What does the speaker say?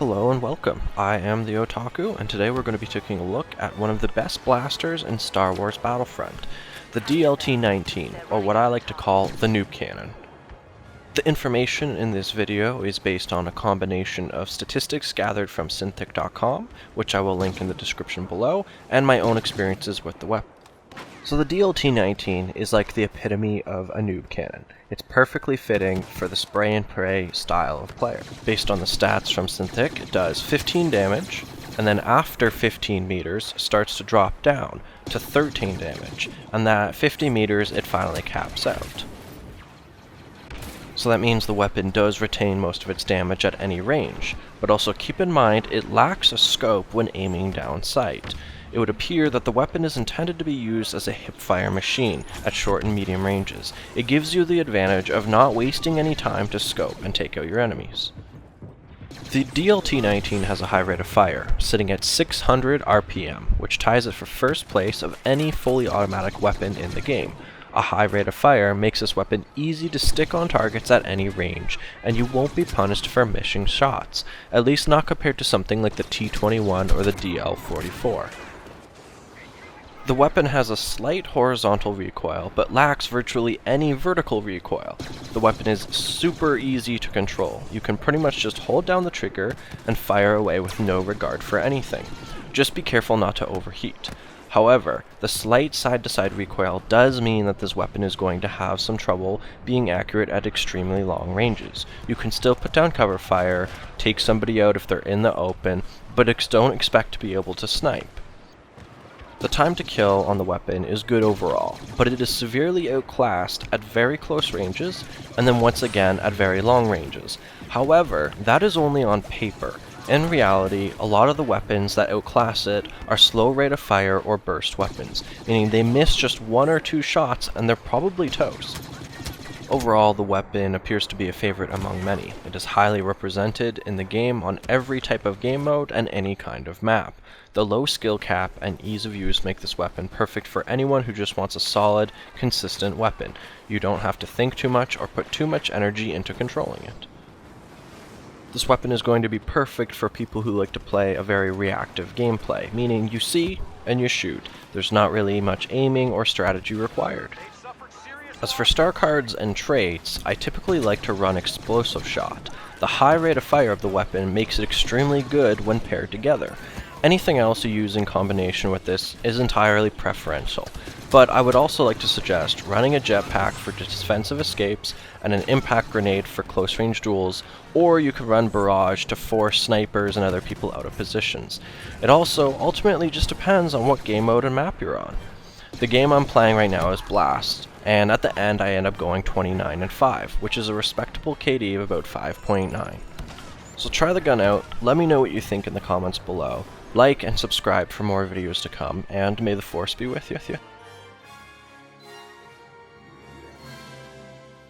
Hello and welcome. I am the Otaku, and today we're going to be taking a look at one of the best blasters in Star Wars Battlefront, the DLT-19, or what I like to call the Noob Cannon. The information in this video is based on a combination of statistics gathered from Synthic.com, which I will link in the description below, and my own experiences with the weapon. So the DLT-19 is like the epitome of a noob cannon. It's perfectly fitting for the spray and pray style of player. Based on the stats from Synthic, it does 15 damage, and then after 15 meters starts to drop down to 13 damage, and that at 50 meters it finally caps out. So that means the weapon does retain most of its damage at any range, but also keep in mind it lacks a scope when aiming down sight. It would appear that the weapon is intended to be used as a hip-fire machine at short and medium ranges. It gives you the advantage of not wasting any time to scope and take out your enemies. The DLT-19 has a high rate of fire, sitting at 600 RPM, which ties it for first place of any fully automatic weapon in the game. A high rate of fire makes this weapon easy to stick on targets at any range, and you won't be punished for missing shots, at least not compared to something like the T-21 or the DL-44. The weapon has a slight horizontal recoil, but lacks virtually any vertical recoil. The weapon is super easy to control. You can pretty much just hold down the trigger and fire away with no regard for anything. Just be careful not to overheat. However, the slight side-to-side recoil does mean that this weapon is going to have some trouble being accurate at extremely long ranges. You can still put down cover fire, take somebody out if they're in the open, but don't expect to be able to snipe. The time to kill on the weapon is good overall, but it is severely outclassed at very close ranges, and then once again at very long ranges. However, that is only on paper. In reality, a lot of the weapons that outclass it are slow rate of fire or burst weapons, meaning they miss just one or two shots and they're probably toast. Overall, the weapon appears to be a favorite among many. It is highly represented in the game on every type of game mode and any kind of map. The low skill cap and ease of use make this weapon perfect for anyone who just wants a solid, consistent weapon. You don't have to think too much or put too much energy into controlling it. This weapon is going to be perfect for people who like to play a very reactive gameplay, meaning you see and you shoot. There's not really much aiming or strategy required. As for star cards and traits, I typically like to run Explosive Shot. The high rate of fire of the weapon makes it extremely good when paired together. Anything else you use in combination with this is entirely preferential, but I would also like to suggest running a jetpack for defensive escapes and an impact grenade for close range duels, or you could run barrage to force snipers and other people out of positions. It also ultimately just depends on what game mode and map you're on. The game I'm playing right now is Blast, and at the end I end up going 29 and 5, which is a respectable KD of about 5.9. So try the gun out, let me know what you think in the comments below, like and subscribe for more videos to come, and may the Force be with you.